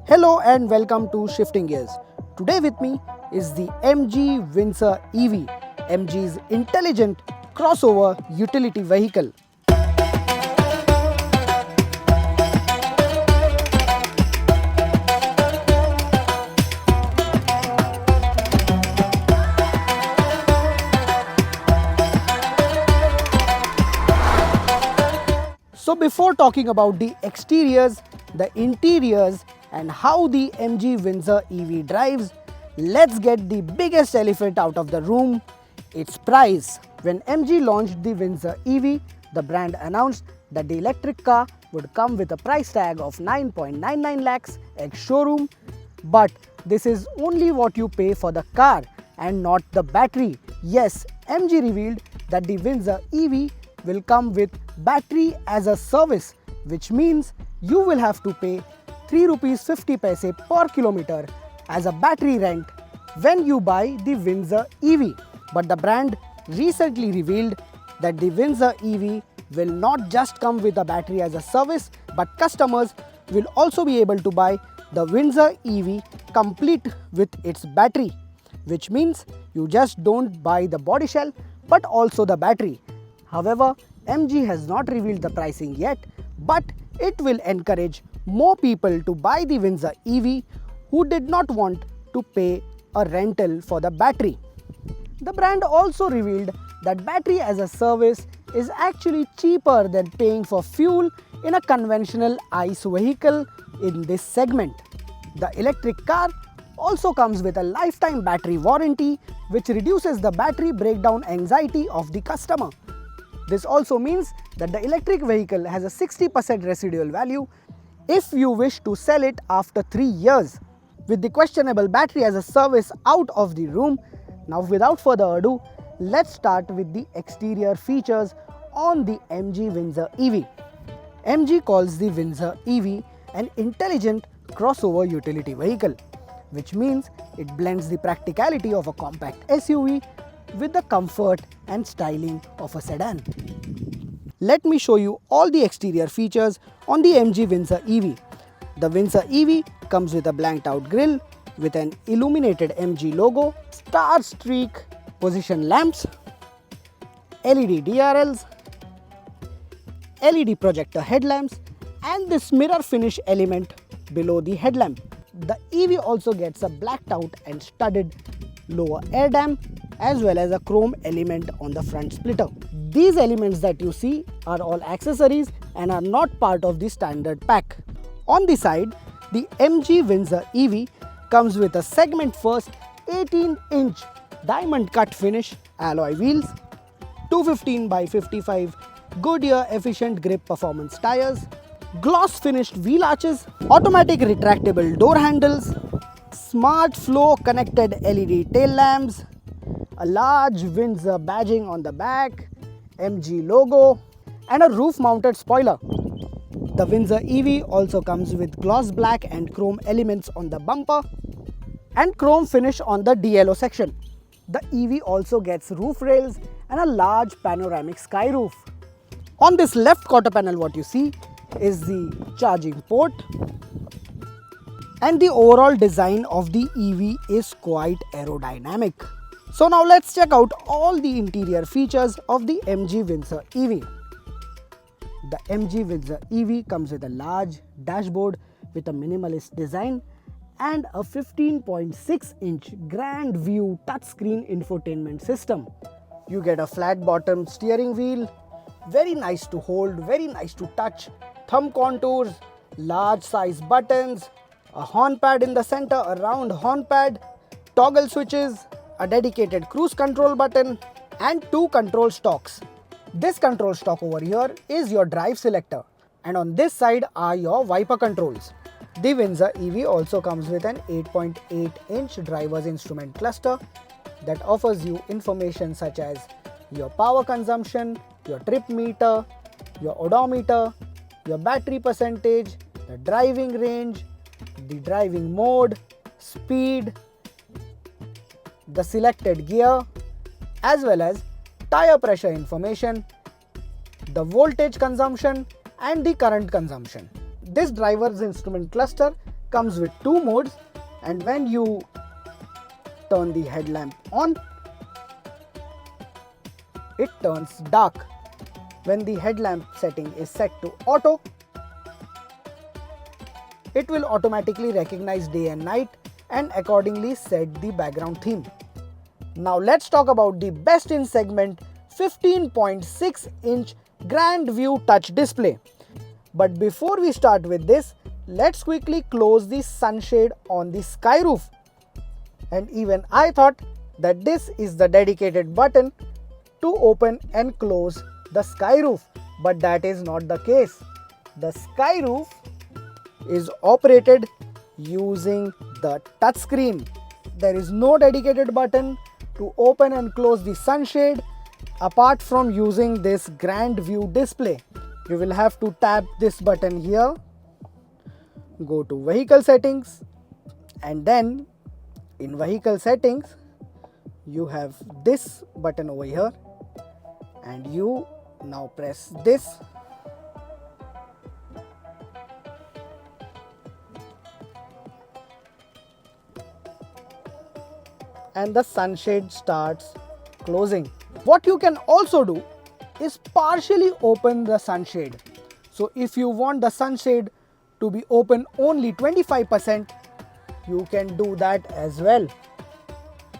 Hello and welcome to Shifting Gears. Today with me is the MG Windsor EV, MG's intelligent crossover utility vehicle. So before talking about the exteriors, the interiors and how the MG Windsor EV drives, let's get the biggest elephant out of the room, its price. When MG launched the Windsor EV, the brand announced that the electric car would come with a price tag of 9.99 lakhs ex-showroom, but this is only what you pay for the car and not the battery. Yes, MG revealed that the Windsor EV will come with battery as a service, which means you will have to pay 3 rupees 50 paise per kilometer as a battery rent when you buy the Windsor EV. But the brand recently revealed that the Windsor EV will not just come with a battery as a service, but customers will also be able to buy the Windsor EV complete with its battery, which means you just don't buy the body shell but also the battery. However, MG has not revealed the pricing yet, but it will encourage more people to buy the Windsor EV who did not want to pay a rental for the battery. The brand also revealed that battery as a service is actually cheaper than paying for fuel in a conventional ICE vehicle in this segment. The electric car also comes with a lifetime battery warranty, which reduces the battery breakdown anxiety of the customer. This also means that the electric vehicle has a 60% residual value if you wish to sell it after 3 years. With the questionable battery as a service out of the room, now without further ado, let's start with the exterior features on the MG Windsor EV. MG calls the Windsor EV an intelligent crossover utility vehicle, which means it blends the practicality of a compact SUV with the comfort and styling of a sedan. Let me show you all the exterior features on the MG Windsor EV. The Windsor EV comes with a blanked out grille with an illuminated MG logo, star streak position lamps, LED DRLs, LED projector headlamps and this mirror finish element below the headlamp. The EV also gets a blacked out and studded lower air dam as well as a chrome element on the front splitter. These elements that you see are all accessories and are not part of the standard pack. On the side, the MG Windsor EV comes with a segment first 18-inch diamond cut finish alloy wheels, 215 by 55 Goodyear efficient grip performance tires, gloss finished wheel arches, automatic retractable door handles, smart flow connected LED tail lamps, a large Windsor badging on the back, MG logo and a roof mounted spoiler. The Windsor EV also comes with gloss black and chrome elements on the bumper and chrome finish on the DLO section. The EV also gets roof rails and a large panoramic sky roof. On this left quarter panel what you see is the charging port, and the overall design of the EV is quite aerodynamic. So now let's check out all the interior features of the MG Windsor EV. The MG Windsor EV comes with a large dashboard with a minimalist design and a 15.6-inch Grand View touchscreen infotainment system. You get a flat bottom steering wheel, very nice to hold, very nice to touch, thumb contours, large size buttons, a horn pad in the center, a round horn pad, toggle switches, a dedicated cruise control button and 2 control stalks. This control stalk over here is your drive selector and on this side are your wiper controls. The Windsor EV also comes with an 8.8-inch driver's instrument cluster that offers you information such as your power consumption, your trip meter, your odometer, your battery percentage, the driving range, the driving mode, speed, the selected gear, as well as tire pressure information, the voltage consumption and the current consumption. This driver's instrument cluster comes with two modes, and when you turn the headlamp on, it turns dark. When the headlamp setting is set to auto, it will automatically recognize day and night and accordingly set the background theme. Now let's talk about the best in segment 15.6-inch Grand View touch display. But before we start with this, let's quickly close the sunshade on the sky roof. And even I thought that this is the dedicated button to open and close the sky roof, but that is not the case. The sky roof is operated using the touch screen. There is no dedicated button to open and close the sunshade apart from using this Grand View display. You will have to tap this button here, go to vehicle settings, and then in vehicle settings you have this button over here, and you now press this. And the sunshade starts closing. What you can also do is partially open the sunshade. So if you want the sunshade to be open only 25%, you can do that as well.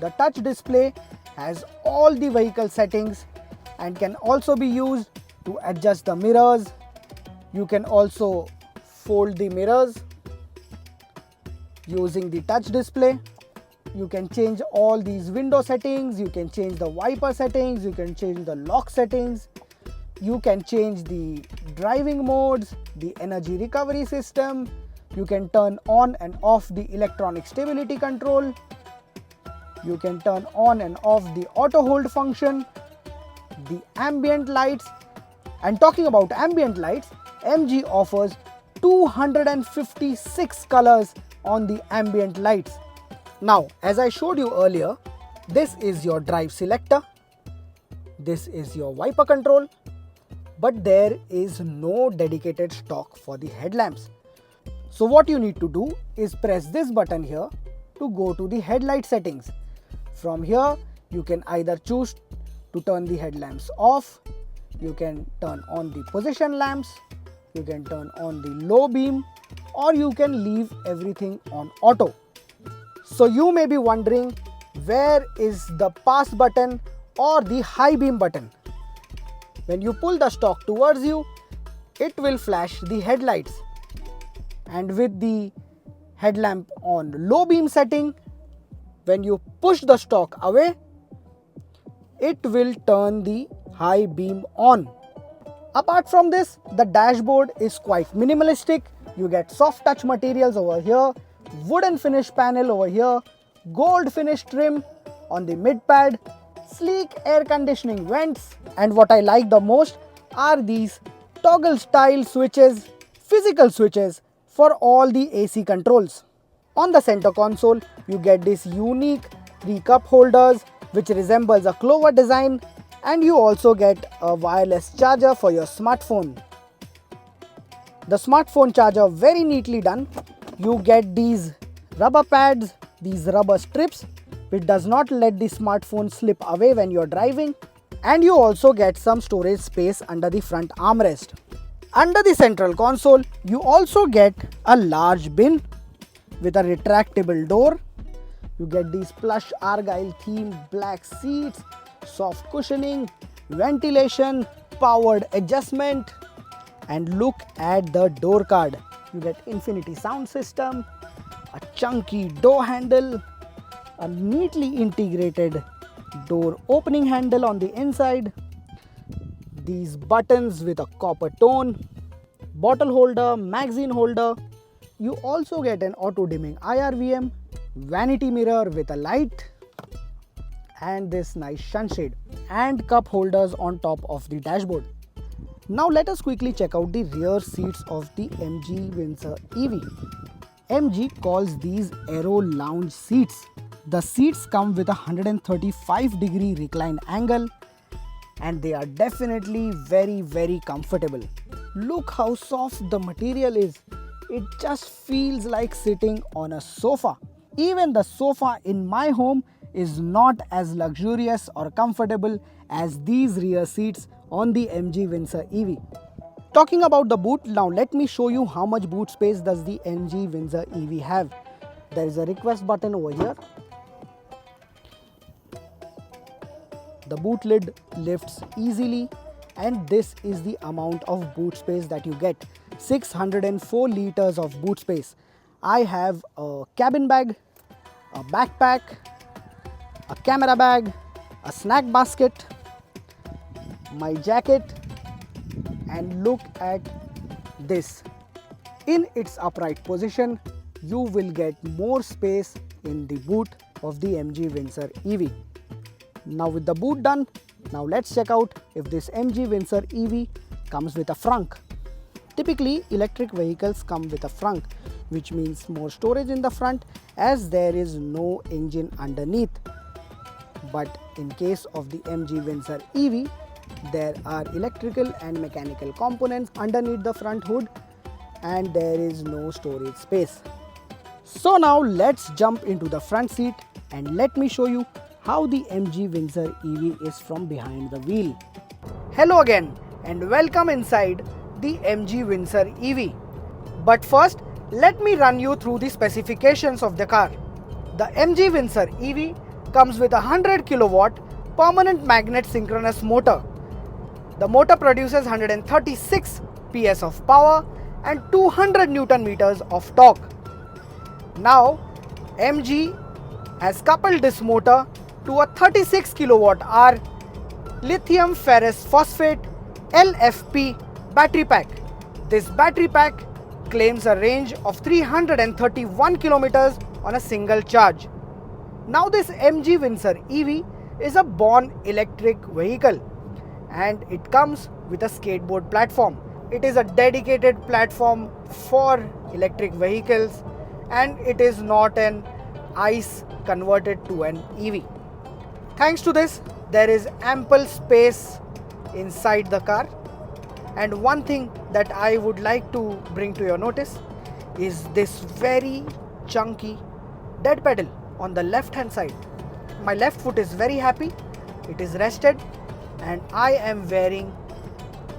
The touch display has all the vehicle settings and can also be used to adjust the mirrors. You can also fold the mirrors using the touch display. You can change all these window settings, you can change the wiper settings, you can change the lock settings, you can change the driving modes, the energy recovery system, you can turn on and off the electronic stability control, you can turn on and off the auto hold function, the ambient lights. And talking about ambient lights, MG offers 256 colors on the ambient lights. Now, as I showed you earlier, this is your drive selector, this is your wiper control, but there is no dedicated stock for the headlamps. So what you need to do is press this button here to go to the headlight settings. From here, you can either choose to turn the headlamps off, you can turn on the position lamps, you can turn on the low beam, or you can leave everything on auto. So you may be wondering, where is the pass button or the high beam button? When you pull the stock towards you, it will flash the headlights, and with the headlamp on low beam setting, when you push the stock away, it will turn the high beam on. Apart from this, the dashboard is quite minimalistic. You get soft touch materials over here, wooden finish panel over here, gold finish trim on the mid pad, sleek air conditioning vents, and what I like the most are these toggle style switches, physical switches for all the AC controls. On the center console, you get this unique 3 cup holders which resembles a clover design, and you also get a wireless charger for your smartphone. The smartphone charger very neatly done. You get these rubber pads, these rubber strips which does not let the smartphone slip away when you're driving, and you also get some storage space under the front armrest. Under the central console, you also get a large bin with a retractable door. You get these plush argyle themed black seats, soft cushioning, ventilation, powered adjustment, and look at the door card. You get infinity sound system, a chunky door handle, a neatly integrated door opening handle on the inside, these buttons with a copper tone, bottle holder, magazine holder. You also get an auto dimming IRVM, vanity mirror with a light, and this nice sunshade and cup holders on top of the dashboard. Now let us quickly check out the rear seats of the MG Windsor EV. MG calls these Aero Lounge seats. The seats come with a 135-degree recline angle, and they are definitely very comfortable. Look how soft the material is. it just feels like sitting on a sofa. Even the sofa in my home is not as luxurious or comfortable as these rear seats on the MG Windsor EV. Talking about the boot, now let me show you how much boot space does the MG Windsor EV have. There is a request button over here. The boot lid lifts easily, and this is the amount of boot space that you get. 604 liters of boot space. I have a cabin bag, a backpack, a camera bag, a snack basket, my jacket, and look at this. In its upright position, you will get more space in the boot of the MG Windsor EV. Now with the boot done, now let's check out if this MG Windsor EV comes with a frunk. Typically, electric vehicles come with a frunk, which means more storage in the front as there is no engine underneath. But in case of the MG Windsor EV, there are electrical and mechanical components underneath the front hood and there is no storage space. So now let's jump into the front seat and let me show you how the MG Windsor EV is from behind the wheel. Hello again and welcome inside the MG Windsor EV. But first, let me run you through the specifications of the car. The MG Windsor EV comes with a 100 kilowatt permanent magnet synchronous motor. The motor produces 136 PS of power and 200 Newton meters of torque. Now, MG has coupled this motor to a 36 kilowatt hour lithium ferrous phosphate LFP battery pack. This battery pack claims a range of 331 kilometers on a single charge. Now this MG Windsor EV is a born electric vehicle and it comes with a skateboard platform. It is a dedicated platform for electric vehicles and it is not an ICE converted to an EV. Thanks to this, there is ample space inside the car. And one thing that I would like to bring to your notice is this very chunky dead pedal on the left hand side. My left foot is very happy, it is rested and I am wearing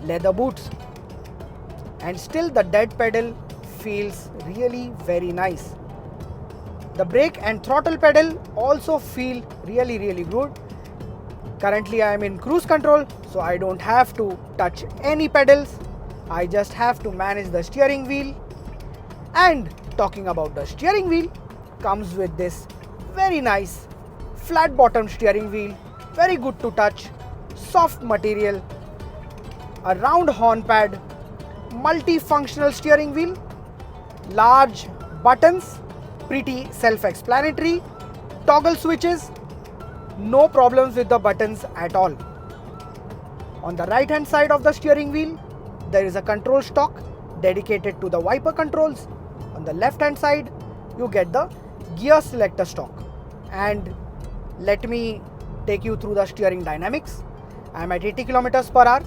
leather boots. And still the dead pedal feels really very nice. The brake and throttle pedal also feel really good. Currently I am in cruise control, so I don't have to touch any pedals. I just have to manage the steering wheel. And talking about the steering wheel, comes with this very nice flat bottom steering wheel, very good to touch, soft material, a round horn pad, multifunctional steering wheel, large buttons, pretty self-explanatory, toggle switches, no problems with the buttons at all. On the right hand side of the steering wheel, there is a control stalk dedicated to the wiper controls. On the left hand side, you get the gear selector stalk. And let me take you through the steering dynamics. I am at 80 kilometers per hour,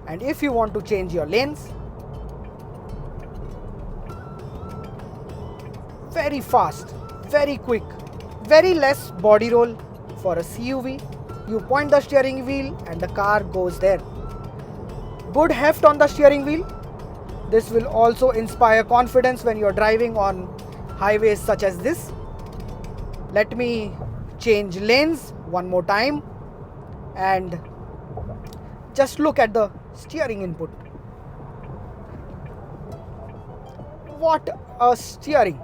and if you want to change your lanes, very fast, very quick, very less body roll for a CUV. You point the steering wheel and the car goes there. Good heft on the steering wheel. This will also inspire confidence when you are driving on highways such as this. Let me change lanes one more time and just look at the steering input. What a steering!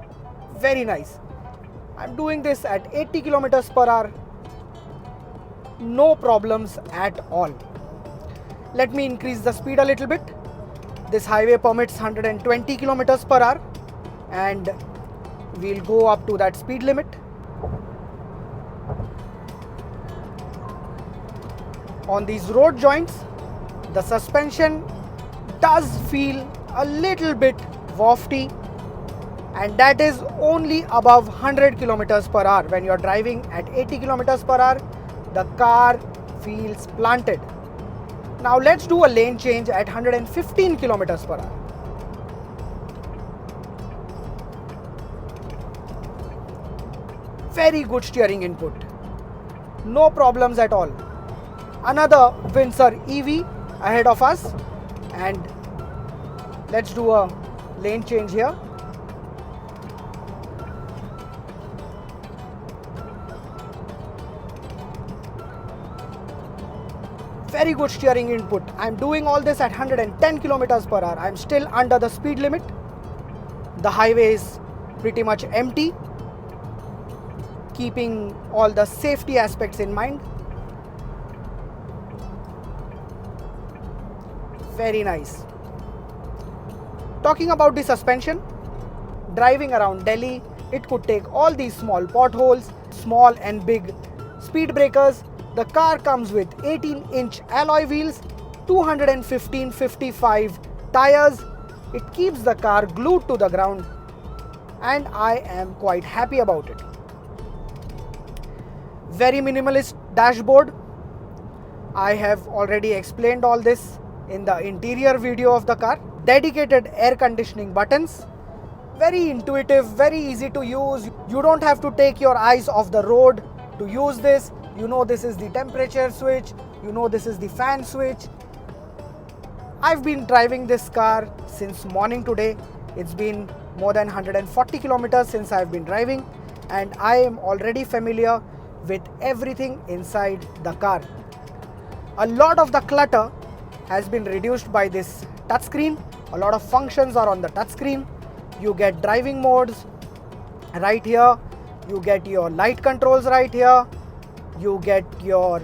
Very nice. I'm doing this at 80 kilometers per hour. No problems at all. Let me increase the speed a little bit. This highway permits 120 kilometers per hour and we'll go up to that speed limit. On these road joints, the suspension does feel a little bit wafty, and that is only above 100 kilometers per hour. When you're driving at 80 kilometers per hour, the car feels planted. Now let's do a lane change at 115 kilometers per hour. Very good steering input. No problems at all. Another Windsor EV ahead of us, and let's do a lane change here. Very good steering input. I'm doing all this at 110 kilometers per hour. I'm still under the speed limit. The highway is pretty much empty, keeping all the safety aspects in mind. Very nice. Talking about the suspension, driving around Delhi, it could take all these small potholes, small and big speed breakers. The car comes with 18-inch alloy wheels, 215/55 tires. It keeps the car glued to the ground, and I am quite happy about it. Very minimalist dashboard. I have already explained all this in the interior video of the car. Dedicated air conditioning buttons. Very intuitive, very easy to use. You don't have to take your eyes off the road to use this. You know this is the temperature switch. You know this is the fan switch. I've been driving this car since morning today. It's been more than 140 kilometers since I've been driving, and I am already familiar with everything inside the car. A lot of the clutter has been reduced by this touchscreen. A lot of functions are on the touchscreen. You get driving modes right here. You get your light controls right here. You get your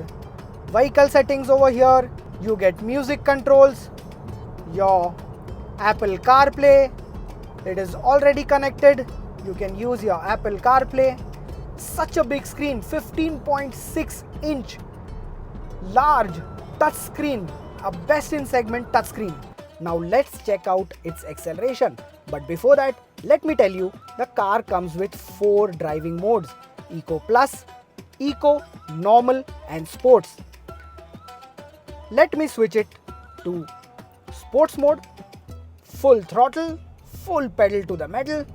vehicle settings over here. You get music controls, your Apple CarPlay. It is already connected. You can use your Apple CarPlay. Such a big screen, 15.6 inch large touch screen, a best in segment touch screen. Now let's check out its acceleration. But before that, let me tell you, the car comes with 4 driving modes: Eco Plus, Eco, Normal and Sports. Let me switch it to Sports mode. Full throttle, full pedal to the metal,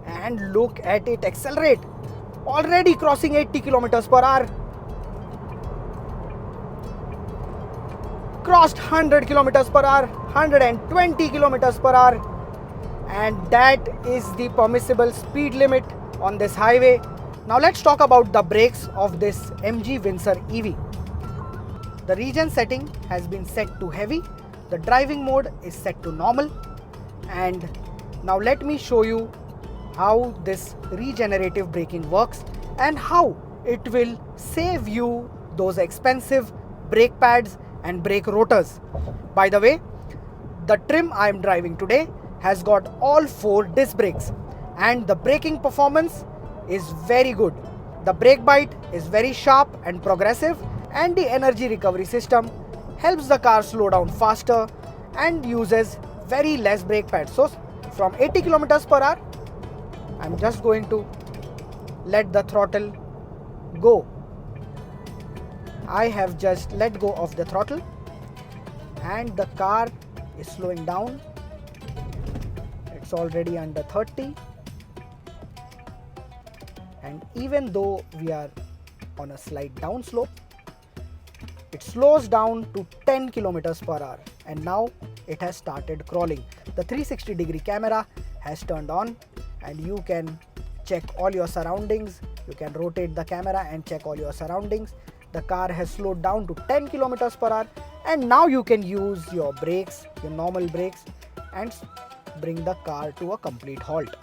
and look at it accelerate. Already crossing 80 kilometers per hour. Crossed 100 kilometers per hour, 120 kilometers per hour, and that is the permissible speed limit on this highway. Now let's talk about the brakes of this MG Windsor EV. The regen setting has been set to heavy. The driving mode is set to normal. And now let me show you how this regenerative braking works and how it will save you those expensive brake pads and brake rotors. By the way, the trim I am driving today has got all 4 disc brakes, and the braking performance is very good. The brake bite is very sharp and progressive, and the energy recovery system helps the car slow down faster and uses very less brake pads. So from 80 kilometers per hour, I'm just going to let the throttle go. I have just let go of the throttle and the car is slowing down. It's already under 30, and even though we are on a slight down slope, it slows down to 10 kilometers per hour, and now it has started crawling. The 360-degree camera has turned on, and you can check all your surroundings. You can rotate the camera and check all your surroundings. The car has slowed down to 10 kilometers per hour, and now you can use your brakes, your normal brakes, and bring the car to a complete halt.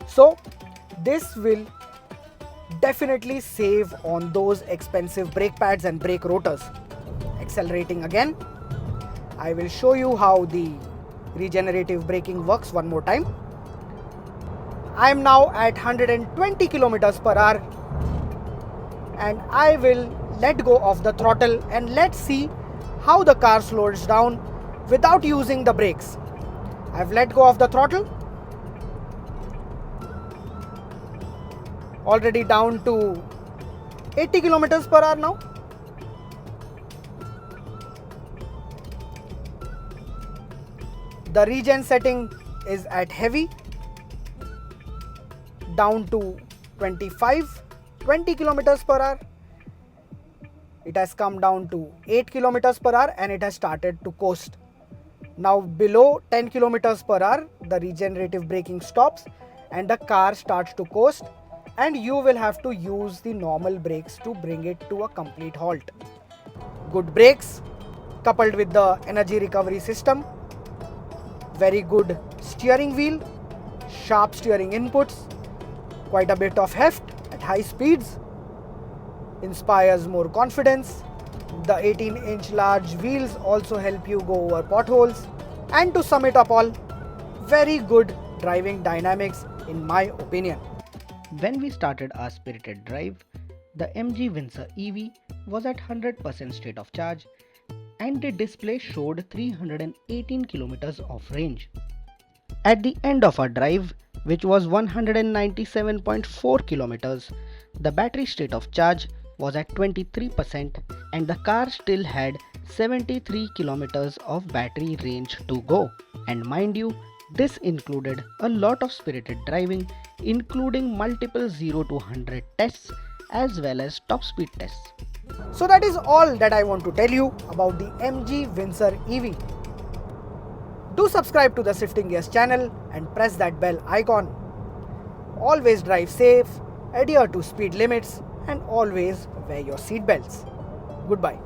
So this will definitely save on those expensive brake pads and brake rotors. Accelerating again, I will show you how the regenerative braking works one more time. I am now at 120 kilometers per hour, and I will let go of the throttle, and let's see how the car slows down without using the brakes. I've let go of the throttle. Already down to 80 kilometers per hour now. The regen setting is at heavy. down to 20 kilometers per hour. It has come down to 8 kilometers per hour and it has started to coast. Now below 10 kilometers per hour, the regenerative braking stops and the car starts to coast, and you will have to use the normal brakes to bring it to a complete halt. Good brakes coupled with the energy recovery system, very good steering wheel, sharp steering inputs, quite a bit of heft at high speeds, inspires more confidence. The 18-inch large wheels also help you go over potholes, and to sum it up all, very good driving dynamics in my opinion. When we started our spirited drive, the MG Windsor EV was at 100% state of charge and the display showed 318 kilometers of range. At the end of our drive, which was 197.4 kilometers, the battery state of charge was at 23% and the car still had 73 kilometers of battery range to go. And mind you, this included a lot of spirited driving, including multiple 0 to 100 tests as well as top speed tests. So that is all that I want to tell you about the MG Windsor EV. Do subscribe to the Shifting Gears channel and press that bell icon. Always drive safe, adhere to speed limits, and always wear your seatbelts. Goodbye.